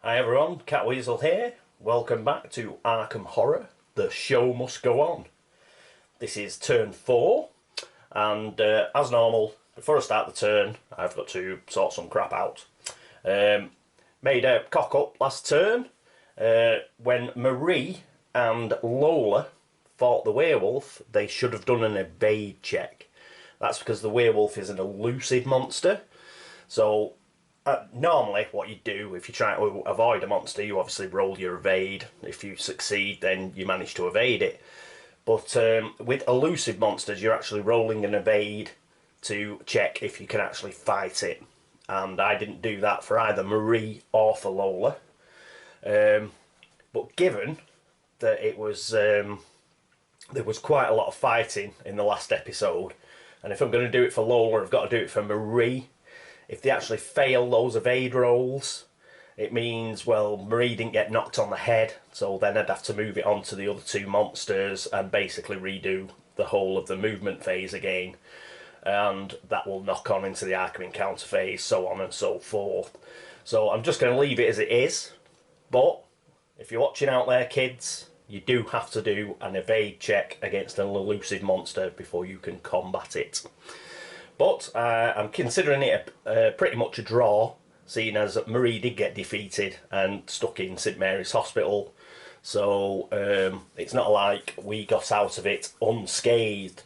Hi everyone, Catweazle here. Welcome back to Arkham Horror. The show must go on. This is turn 4, and as normal, before I start the turn, I've got to sort some crap out. Made a cock up last turn when Marie and Lola fought the werewolf. They should have done an evade check. That's because the werewolf is an elusive monster. So normally what you do if you try to avoid a monster, you obviously roll your evade. If you succeed, then you manage to evade it. But with elusive monsters, you're actually rolling an evade to check if you can actually fight it. And I didn't do that for either Marie or for Lola. But given that it was there was quite a lot of fighting in the last episode, and if I'm going to do it for Lola, I've got to do it for Marie. If they actually fail those evade rolls, it means, well, Marie didn't get knocked on the head, so then I'd have to move it on to the other two monsters and basically redo the whole of the movement phase again. And that will knock on into the Arkham encounter phase, so on and so forth. So I'm just going to leave it as it is. But if you're watching out there, kids, you do have to do an evade check against an elusive monster before you can combat it. But I'm considering it pretty much a draw, seeing as Marie did get defeated and stuck in St Mary's Hospital. So it's not like we got out of it unscathed.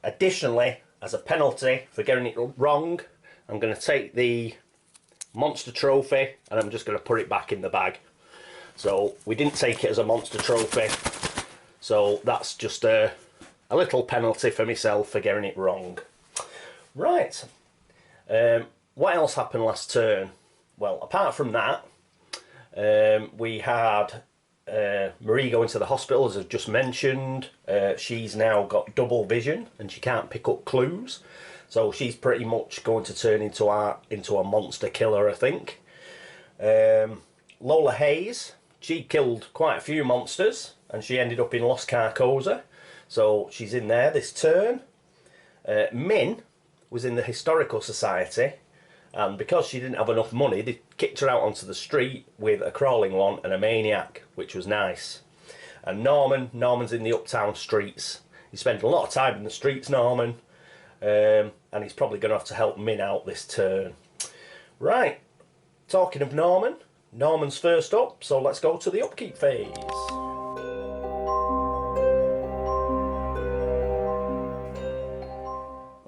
Additionally, as a penalty for getting it wrong, I'm going to take the monster trophy and I'm just going to put it back in the bag. So we didn't take it as a monster trophy, so that's just a little penalty for myself for getting it wrong. Right, what else happened last turn? Well, apart from that, we had Marie going to the hospital, as I've just mentioned. She's now got double vision and she can't pick up clues, so she's pretty much going to turn into a monster killer, I think. Lola Hayes, she killed quite a few monsters and she ended up in Los Carcosa, so she's in there this turn. Min was in the Historical Society, and because she didn't have enough money, they kicked her out onto the street with a crawling one and a maniac, which was nice. And Norman's in the uptown streets. He spent a lot of time in the streets, Norman, and he's probably going to have to help Min out this turn. Right, talking of Norman's first up, so let's go to the upkeep phase.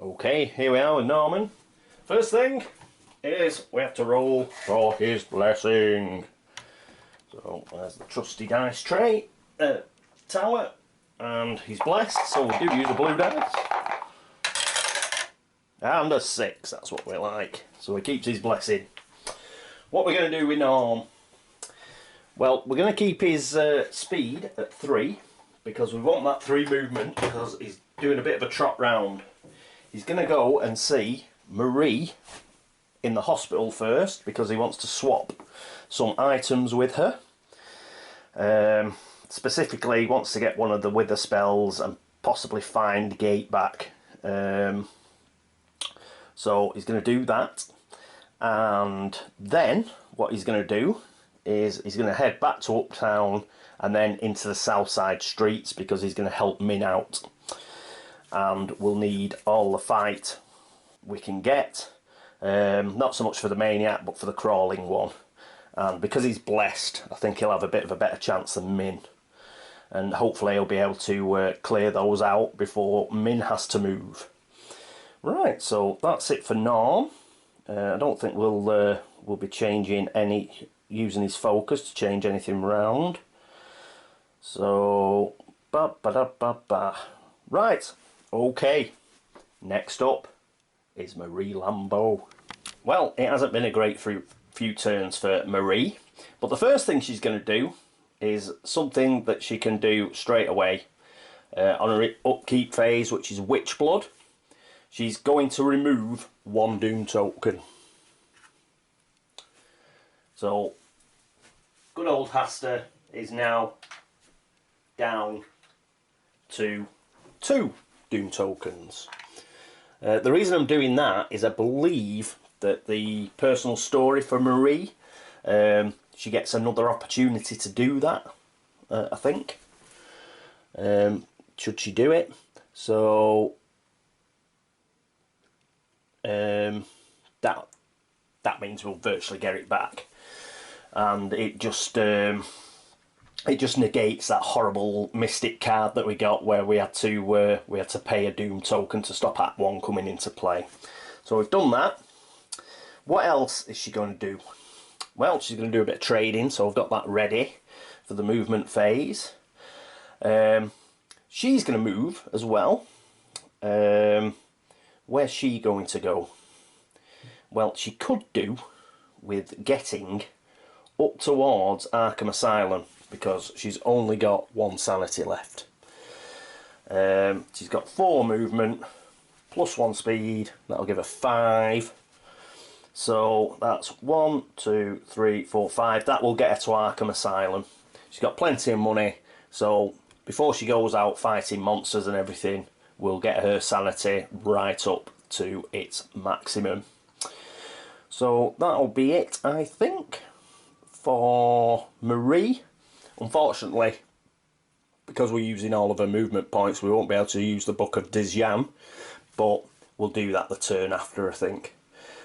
Okay, here we are with Norman. First thing is we have to roll for his blessing. So there's the trusty dice tray, tower, and he's blessed, so we do use a blue dice. And a 6, that's what we like. So he keeps his blessing. What we're going to do with Norm? Well, we're going to keep his speed at 3, because we want that 3 movement, because he's doing a bit of a trot round. He's going to go and see Marie in the hospital first because he wants to swap some items with her. Specifically, he wants to get one of the wither spells and possibly find Gate back. So he's going to do that. And then what he's going to do is he's going to head back to Uptown and then into the south side streets because he's going to help Min out. And we'll need all the fight we can get. Not so much for the maniac, but for the crawling one. And because he's blessed, I think he'll have a bit of a better chance than Min. And hopefully he'll be able to clear those out before Min has to move. Right, so that's it for Norm. I don't think we'll be changing using his focus to change anything around. So, right. Okay, next up is Marie Lambeau. Well, it hasn't been a great few turns for Marie, but the first thing she's going to do is something that she can do straight away on her upkeep phase, which is Witch Blood. She's going to remove 1 Doom token. So, good old Hasta is now down to 2 Doom tokens. The reason I'm doing that is I believe that the personal story for Marie she gets another opportunity to do that, I think, should she do it. So that means we'll virtually get it back, and it just negates that horrible Mystic card that we got, where we had to pay a Doom token to stop Act 1 coming into play. So we've done that. What else is she going to do? Well, she's going to do a bit of trading, so I've got that ready for the movement phase. She's going to move as well. Where's she going to go? Well, she could do with getting up towards Arkham Asylum, because she's only got 1 sanity left. She's got 4 movement, plus 1 speed, that'll give her 5. So that's 1, 2, 3, 4, 5. That will get her to Arkham Asylum. She's got plenty of money, so before she goes out fighting monsters and everything, we'll get her sanity right up to its maximum. So that'll be it, I think, for Marie. Unfortunately, because we're using all of her movement points, we won't be able to use the Book of Deja, but we'll do that the turn after, I think.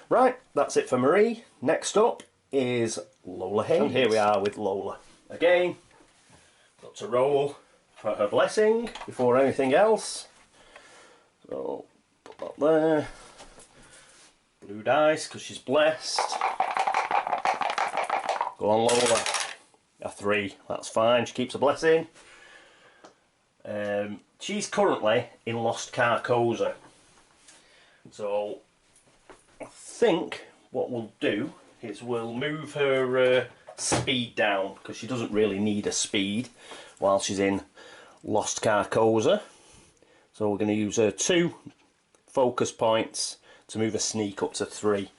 Right, that's it for Marie. Next up is Lola Hayes. And here we are with Lola. Again, got to roll for her blessing before anything else. So, put that there. Blue dice, because she's blessed. Go on, Lola. A 3, that's fine. She keeps a blessing. She's currently in Lost Carcosa. So I think what we'll do is we'll move her speed down, because she doesn't really need a speed while she's in Lost Carcosa. So we're going to use her 2 focus points to move her sneak up to 3.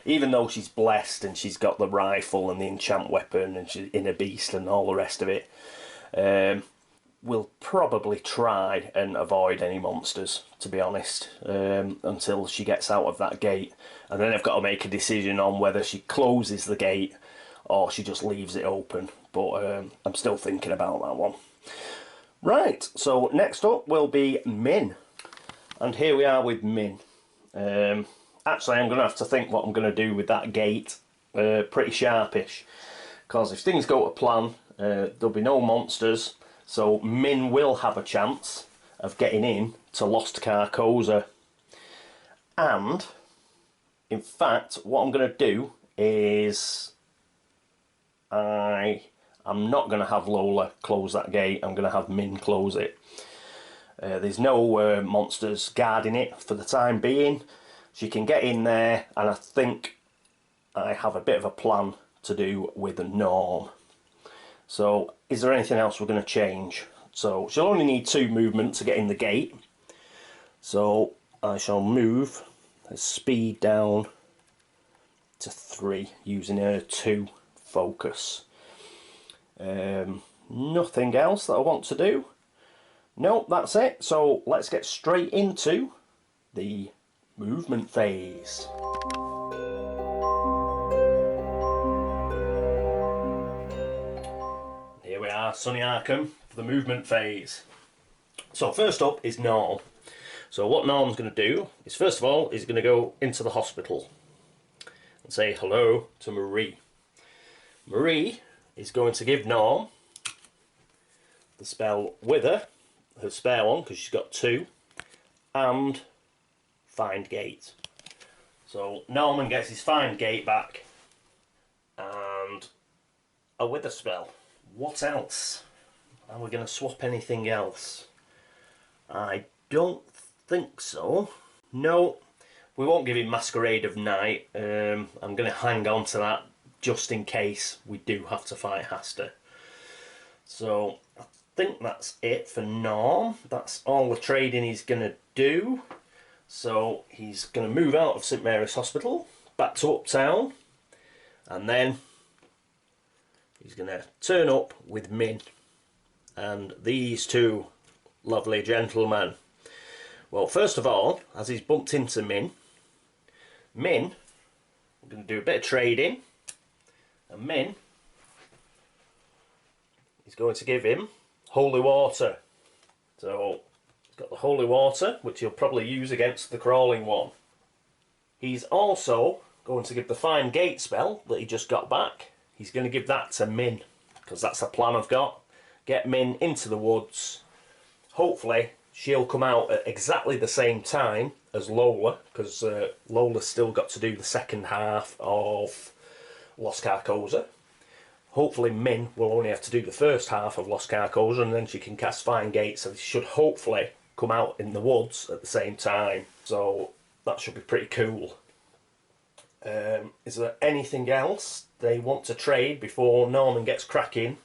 Even though she's blessed and she's got the rifle and the enchant weapon and she's in a beast and all the rest of it, we'll probably try and avoid any monsters, to be honest, until she gets out of that gate. And then I've got to make a decision on whether she closes the gate or she just leaves it open. But I'm still thinking about that one. Right, so next up will be Min. And here we are with Min. Actually, I'm going to have to think what I'm going to do with that gate pretty sharpish, because if things go to plan, there'll be no monsters, so Min will have a chance of getting in to Lost Carcosa. And, in fact, what I'm going to do is I'm not going to have Lola close that gate, I'm going to have Min close it. There's no monsters guarding it for the time being. She can get in there, and I think I have a bit of a plan to do with Norm. So, is there anything else we're going to change? So, she'll only need 2 movement to get in the gate. So, I shall move her speed down to 3, using her 2 focus. Nothing else that I want to do. Nope, that's it. So, let's get straight into the movement phase. Here we are, Sunny Arkham, for the movement phase. So first up is Norm. So what Norm's going to do is, first of all, he's going to go into the hospital and say hello to Marie. Marie is going to give Norm the spell Wither, her spare one, because she's got 2, and Find Gate. So Norman gets his Find Gate back and a Wither spell. What else? Are we going to swap anything else? I don't think so. No, we won't give him Masquerade of Night. I'm going to hang on to that just in case we do have to fight Hasta. So I think that's it for Norm. That's all the trading he's going to do. So he's going to move out of St Mary's Hospital, back to Uptown, and then he's going to turn up with Min and these 2 lovely gentlemen. Well, first of all, as he's bumped into Min, we're going to do a bit of trading, and Min he's going to give him holy water. So he's got the holy water, which he'll probably use against the crawling one. He's also going to give the fine gate spell that he just got back. He's going to give that to Min, because that's a plan I've got. Get Min into the woods. Hopefully she'll come out at exactly the same time as Lola, because Lola's still got to do the second half of Lost Carcosa. Hopefully Min will only have to do the first half of Lost Carcosa, and then she can cast Fine Gate, so they should hopefully come out in the woods at the same time. So that should be pretty cool. Is there anything else they want to trade before Norman gets cracking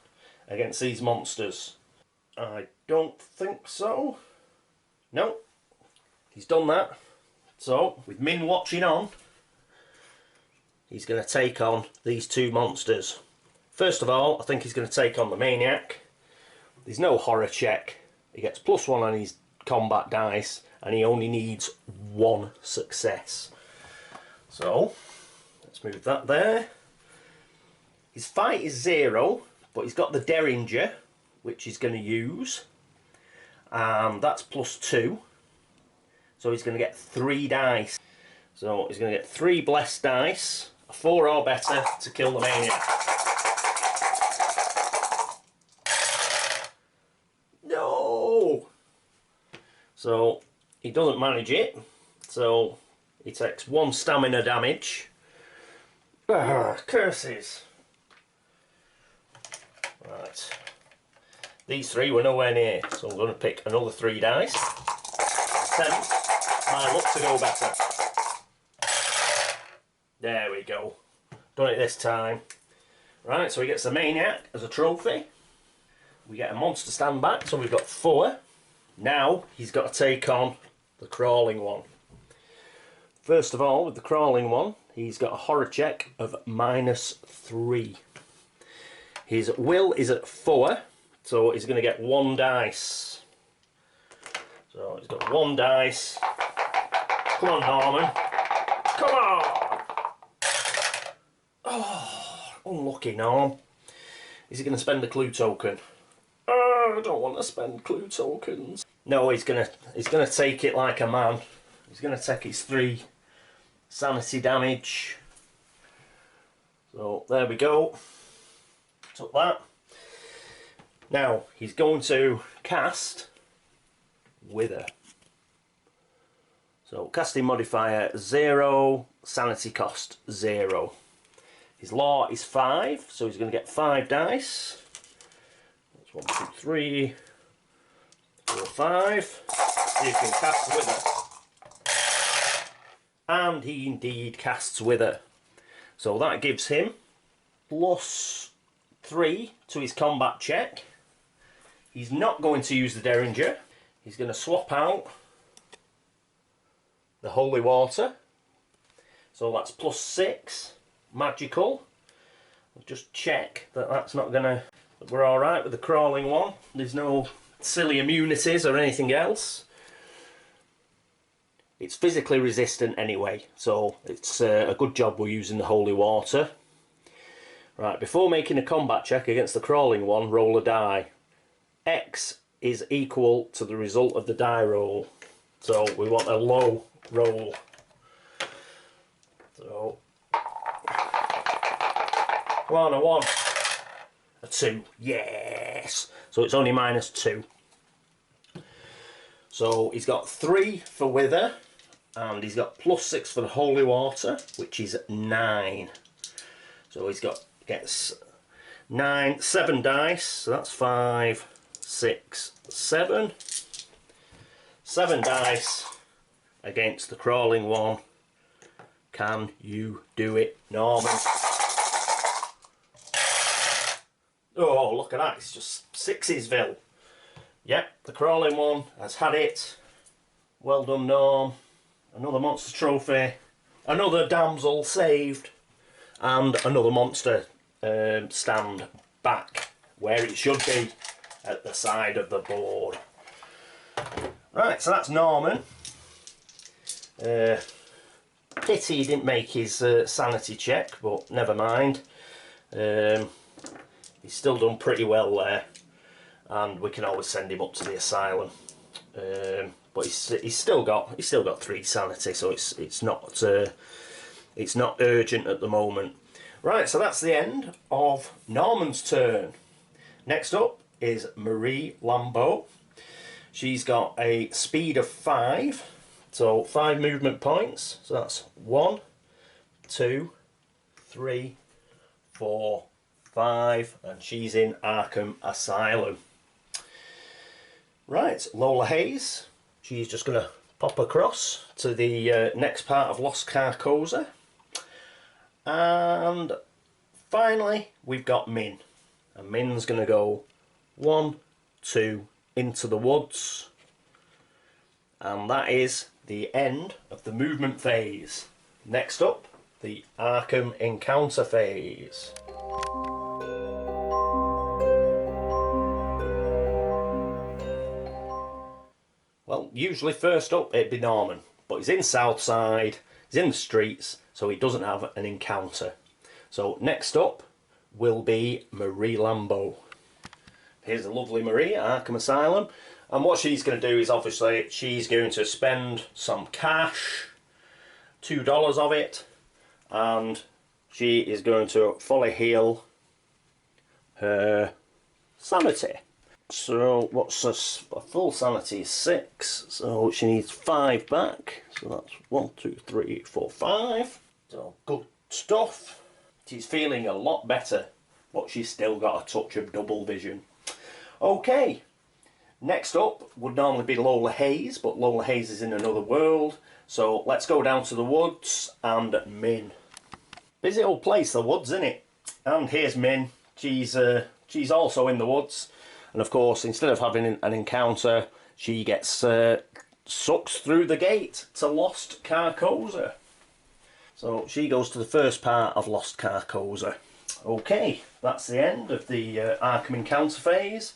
against these monsters? I don't think so. No, he's done that. So, with Min watching on, he's going to take on these two monsters. First of all, I think he's going to take on the Maniac. There's no horror check. He gets +1 on his combat dice, and he only needs 1 success. So, let's move that there. His fight is 0, but he's got the Derringer, which he's going to use. And that's +2. So he's going to get 3 dice. So he's going to get 3 blessed dice, a 4 or better to kill the Maniac. No! So he doesn't manage it. So he takes 1 stamina damage. Curses. Right. These 3 were nowhere near, so I'm going to pick another 3 dice. Attempt my luck to go better. There we go. Done it this time. Right, so he gets the Maniac as a trophy. We get a monster stand back, so we've got 4. Now he's got to take on the crawling one. First of all, with the crawling one, he's got a horror check of -3. His will is at 4, so he's going to get 1 dice. So he's got 1 dice. Come on, Norman. Come on! Oh, unlucky, Norm. Is he going to spend a clue token? Oh, I don't want to spend clue tokens. No, he's gonna take it like a man. He's gonna take his 3 sanity damage. So there we go. Took that. Now he's going to cast Wither. So casting modifier 0, sanity cost 0. His law is 5, so he's going to get 5 dice. That's 1, 2, 3, 4, 5. See if he can cast Wither. And he indeed casts Wither. So that gives him +3 to his combat check. He's not going to use the Derringer. He's going to swap out the Holy Water. So that's +6 magical. I'll just check that that's not going to... We're alright with the crawling one. There's no silly immunities or anything else. It's physically resistant anyway, so it's a good job we're using the Holy Water. Right, before making a combat check against the crawling one, roll a die. X is equal to the result of the die roll. So we want a low roll. So, 1, a 1, a 2, yes! So it's only -2. So he's got 3 for Wither, and he's got +6 for the Holy Water, which is 9. So he's gets 7 dice, so that's 5, 6, 7. 7 dice against the crawling one. Can you do it, Norman? Oh, look at that, it's just 6'sville. Yep, the crawling one has had it. Well done, Norm. Another monster trophy. Another damsel saved. And another monster stand back where it should be, at the side of the board. Right, so that's Norman. Pity he didn't make his sanity check, but never mind. He's still done pretty well there, and we can always send him up to the asylum. But he's still got 3 sanity, so it's not urgent at the moment. Right, so that's the end of Norman's turn. Next up is Marie Lambeau. She's got a speed of 5, so 5 movement points. So that's 1, 2, 3, 4, 5, and she's in Arkham Asylum. Right, Lola Hayes. She's just going to pop across to the next part of Lost Carcosa. And finally, we've got Min. And Min's going to go 1, 2, into the woods. And that is the end of the movement phase. Next up, the Arkham encounter phase. Well, usually first up it'd be Norman, but he's in Southside, he's in the streets, so he doesn't have an encounter. So next up will be Marie Lambeau. Here's the lovely Marie at Arkham Asylum, and what she's going to do is obviously she's going to spend some cash, $2 of it, and she is going to fully heal her sanity. So what's this? A full sanity is 6, so she needs 5 back. So that's 1, 2, 3, 4, 5. So good stuff. She's feeling a lot better, but she's still got a touch of double vision. Okay, next up would normally be Lola Hayes, but Lola Hayes is in another world. So let's go down to the woods and Min. Busy old place, the woods, isn't it? And here's Min. She's also in the woods. And of course, instead of having an encounter, she gets sucked through the gate to Lost Carcosa. So she goes to the first part of Lost Carcosa. Okay, that's the end of the Arkham encounter phase.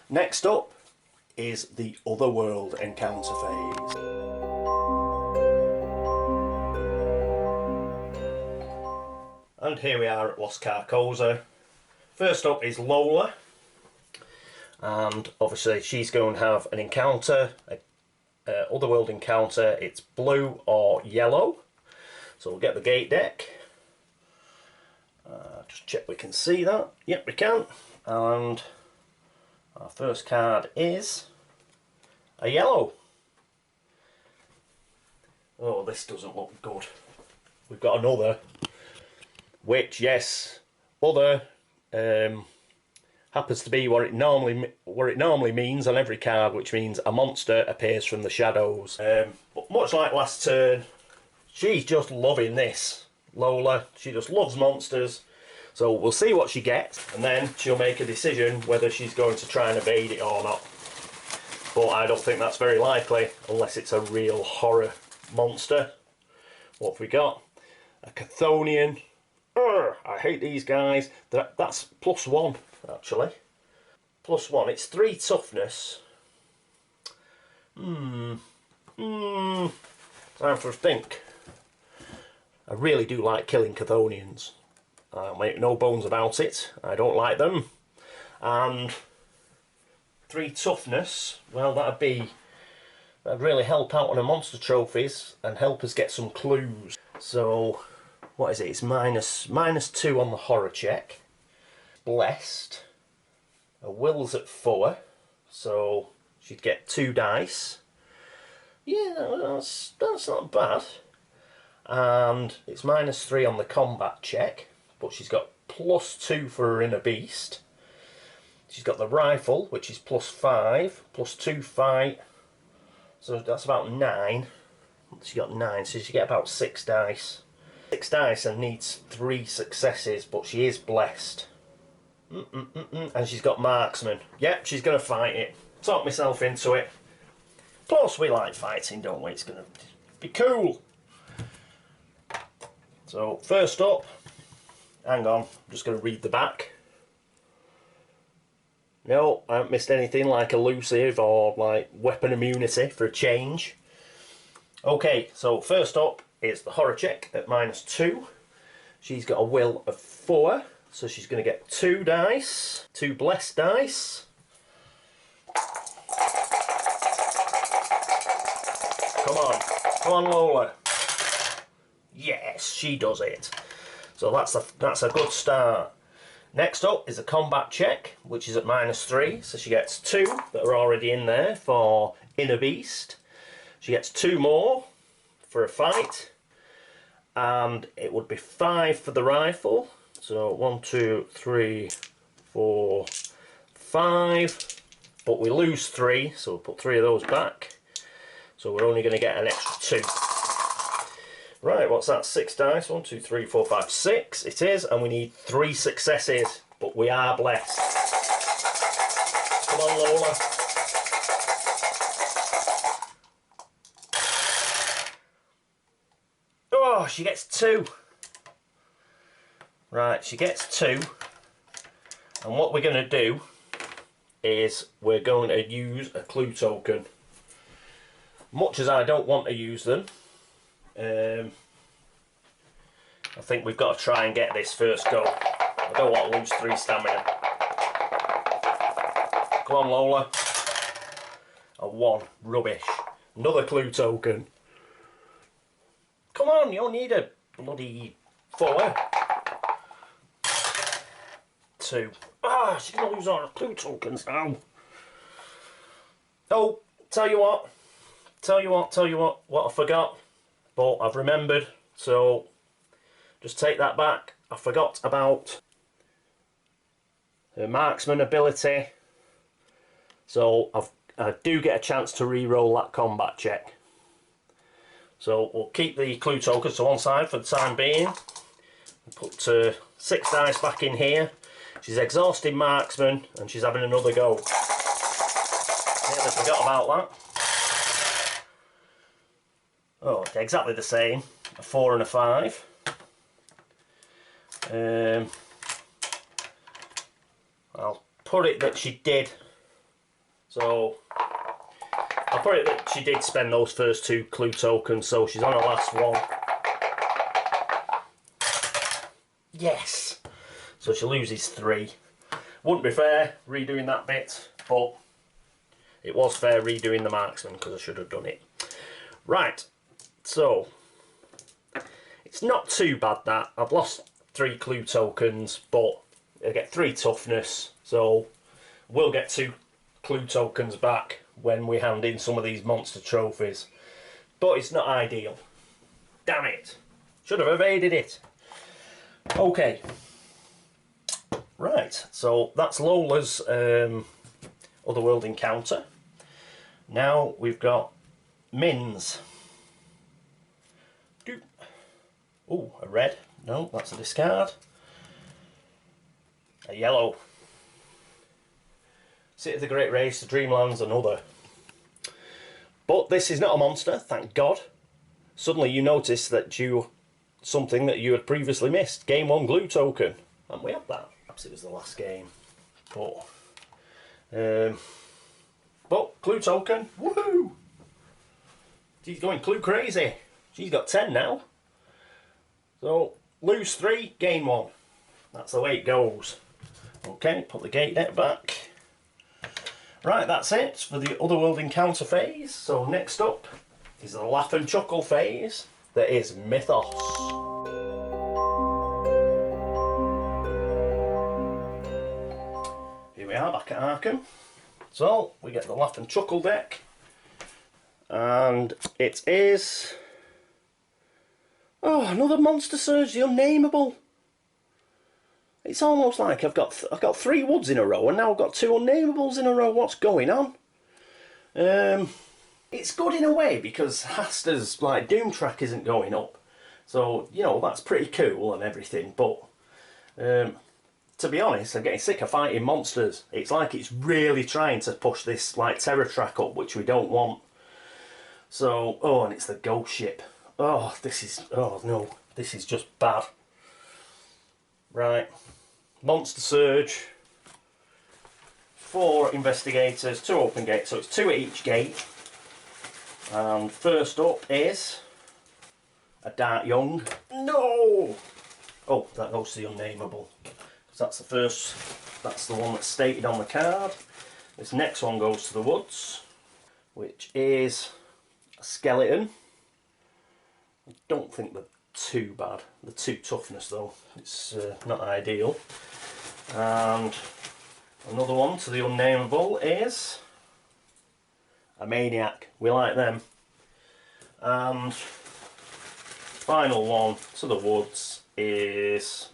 Next up is the Otherworld encounter phase. And here we are at Lost Carcosa. First up is Lola. And obviously she's going to have an encounter, Otherworld encounter. It's blue or yellow. So we'll get the gate deck. Just check we can see that. Yep, we can. And our first card is a yellow. Oh, this doesn't look good. We've got another, which, yes, other happens to be what it normally means on every card, which means a monster appears from the shadows. But much like last turn, she's just loving this. Lola, she just loves monsters. So we'll see what she gets, and then she'll make a decision whether she's going to try and evade it or not. But I don't think that's very likely, unless it's a real horror monster. What have we got? A Chthonian. Urgh, I hate these guys. That's +1, actually. +1. It's 3 toughness. Time for a think. I really do like killing Chthonians. I'll make no bones about it. I don't like them. And 3 toughness, well, that'd really help out on the monster trophies and help us get some clues. So, what is it? It's -2 on the horror check. Blessed. A will's at 4, so she'd get 2 dice. Yeah, that's not bad. And it's -3 on the combat check, but she's got +2 for her inner beast. She's got the rifle, which is +5, +2 fight, so that's about 9. She got 9, so she get about 6 dice. 6 dice and needs 3 successes, but she is blessed. And she's got marksman. Yep, she's going to fight it. Talk myself into it. Plus, we like fighting, don't we? It's going to be cool. So, first up, hang on, I'm just going to read the back. No, I haven't missed anything like elusive or like weapon immunity for a change. Okay, so first up is the horror check at -2. She's got a will of 4, So she's going to get 2 dice, 2 blessed dice. Come on Lola. Yes, she does it. So that's a good start. Next up is a combat check, which is at -3. So she gets 2 that are already in there for Inner Beast. She gets 2 more for a fight. And it would be 5 for the rifle. So 1, 2, 3, 4, 5. But we lose 3, so we'll put 3 of those back. So we're only going to get an extra 2. Right, what's that? 6 dice. 1, 2, 3, 4, 5, 6. It is, and we need 3 successes. But we are blessed. Come on, Lola. Oh, she gets 2. Right, she gets 2. And what we're going to do is we're going to use a clue token. Much as I don't want to use them, I think we've got to try and get this first go. I don't want to lose 3 stamina. Come on, Lola. A 1. Rubbish. Another clue token. Come on, you don't need a bloody 4. 2. Ah, she's going to lose all her clue tokens now. Oh, tell you what I forgot. But I've remembered, so just take that back. I forgot about her marksman ability. So I do get a chance to re-roll that combat check. So we'll keep the clue tokens to one side for the time being. Put 6 dice back in here. She's exhausted marksman and she's having another go. Nearly forgot about that. Oh, exactly the same. A 4 and a 5. I'll put it that she did. So I'll put it that she did spend those first 2 clue tokens, so she's on her last one. Yes! So she loses 3. Wouldn't be fair redoing that bit, but it was fair redoing the marksman because I should have done it. Right, so it's not too bad that I've lost 3 clue tokens, but I get 3 toughness, so we'll get 2 clue tokens back when we hand in some of these monster trophies. But it's not ideal. Damn it! Should have evaded it. Okay. Right, so that's Lola's Otherworld encounter. Now we've got Min's. Oh, a red. No, that's a discard. A yellow. City of the Great Race, the Dreamlands, another. But this is not a monster, thank God. Suddenly you notice that something that you had previously missed. Game 1 glue token. And we had that. Perhaps it was the last game. But clue token, woohoo! She's going clue crazy. She's got 10 now. So, lose 3, gain 1. That's the way it goes. Okay, put the gate deck back. Right, that's it for the Otherworld encounter phase. So next up is the Laugh and Chuckle phase. That is Mythos. Here we are back at Arkham. So we get the Laugh and Chuckle deck. And it is... oh, another Monster Surge, the Unnameable. It's almost like I've got 3 woods in a row and now I've got 2 unnamables in a row. What's going on? It's good in a way because Haster's Doom Track isn't going up. So, you know, that's pretty cool and everything. But, to be honest, I'm getting sick of fighting monsters. It's like it's really trying to push this, Terror Track up, which we don't want. So, oh, and it's the ghost ship. Oh, oh no, this is just bad. Right, Monster Surge, 4 investigators, 2 open gates, so it's 2 at each gate. And first up is a Dart Young. No! Oh, that goes to the Unnameable. So that's the first, that's the one that's stated on the card. This next one goes to the woods, which is a skeleton. I don't think they're too bad. They're too toughness though. It's not ideal. And another one to the unnameable is a maniac. We like them. And final one to the woods is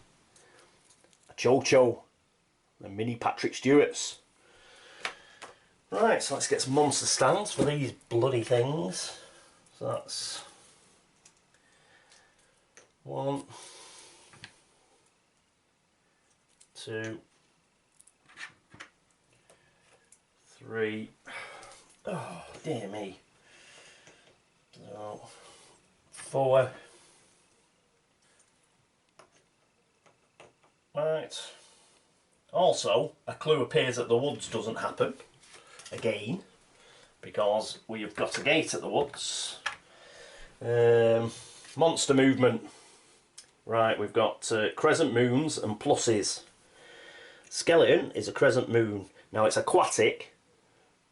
a Cho-Cho, the mini Patrick Stewarts. Right, so let's get some monster stands for these bloody things. So that's 1, 2, 3. Oh, dear me. So 4. Right. Also, a clue appears that the woods doesn't happen again, because we've got a gate at the woods. Monster movement. Right, we've got crescent moons and pluses. Skeleton is a crescent moon. Now it's aquatic,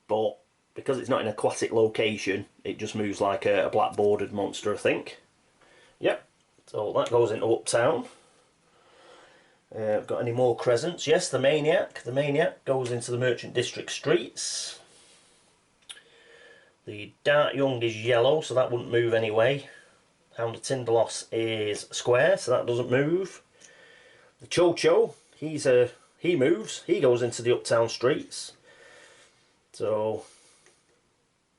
but because it's not in an aquatic location, it just moves like a black bordered monster, I think. Yep, so that goes into Uptown. Got any more crescents? Yes, the Maniac. The Maniac goes into the Merchant District streets. The Dark Young is yellow, so that wouldn't move anyway. Hound of Tindalos is square, so that doesn't move. The Cho-Cho, he moves. He goes into the Uptown streets. So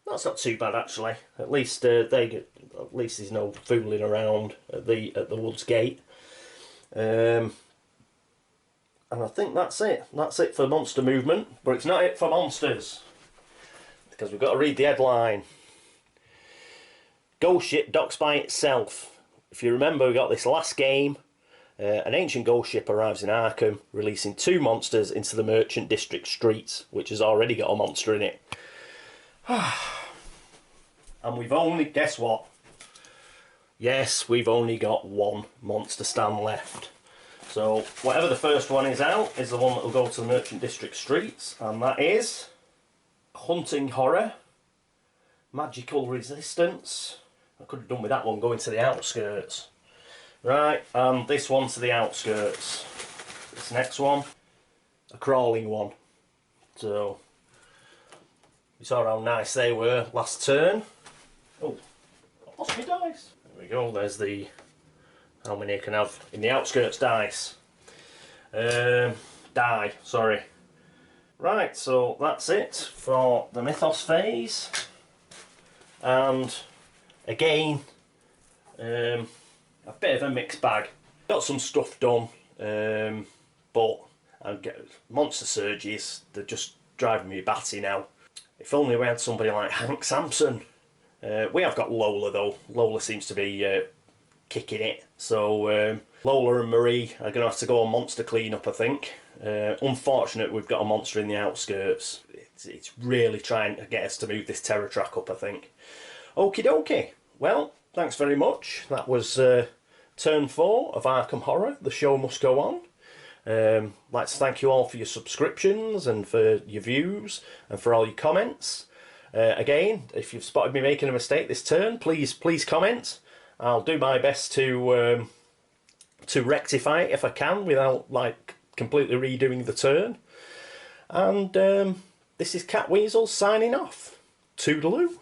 that's not too bad actually. At least at least there's no fooling around at the Woods Gate. And I think that's it. That's it for monster movement, but it's not it for monsters, because we've got to read the headline. Ghost ship docks by itself. If you remember, we got this last game. An ancient ghost ship arrives in Arkham, releasing 2 monsters into the Merchant District streets, which has already got a monster in it. And we've only, guess what? Yes, we've only got 1 monster stand left. So whatever the first one is out is the one that will go to the Merchant District streets, and that is Hunting Horror, Magical Resistance. I could have done with that one going to the outskirts. Right, and this one to the outskirts. This next one, a crawling one. So you saw how nice they were last turn. Oh, I lost my dice. There we go, there's the how many I can have in the outskirts dice. Die, sorry. Right, so that's it for the Mythos phase. And again, a bit of a mixed bag. Got some stuff done, but monster surges, they're just driving me batty now. If only we had somebody like Hank Sampson. We have got Lola though. Lola seems to be kicking it. So Lola and Marie are going to have to go on monster cleanup, I think. Unfortunate we've got a monster in the outskirts. It's really trying to get us to move this terror track up, I think. Okie dokie. Well, thanks very much. That was turn 4 of Arkham Horror. The show must go on. Like to thank you all for your subscriptions and for your views and for all your comments. Again, if you've spotted me making a mistake this turn, please comment. I'll do my best to rectify it if I can without like completely redoing the turn. And this is Catweazle signing off. Toodaloo.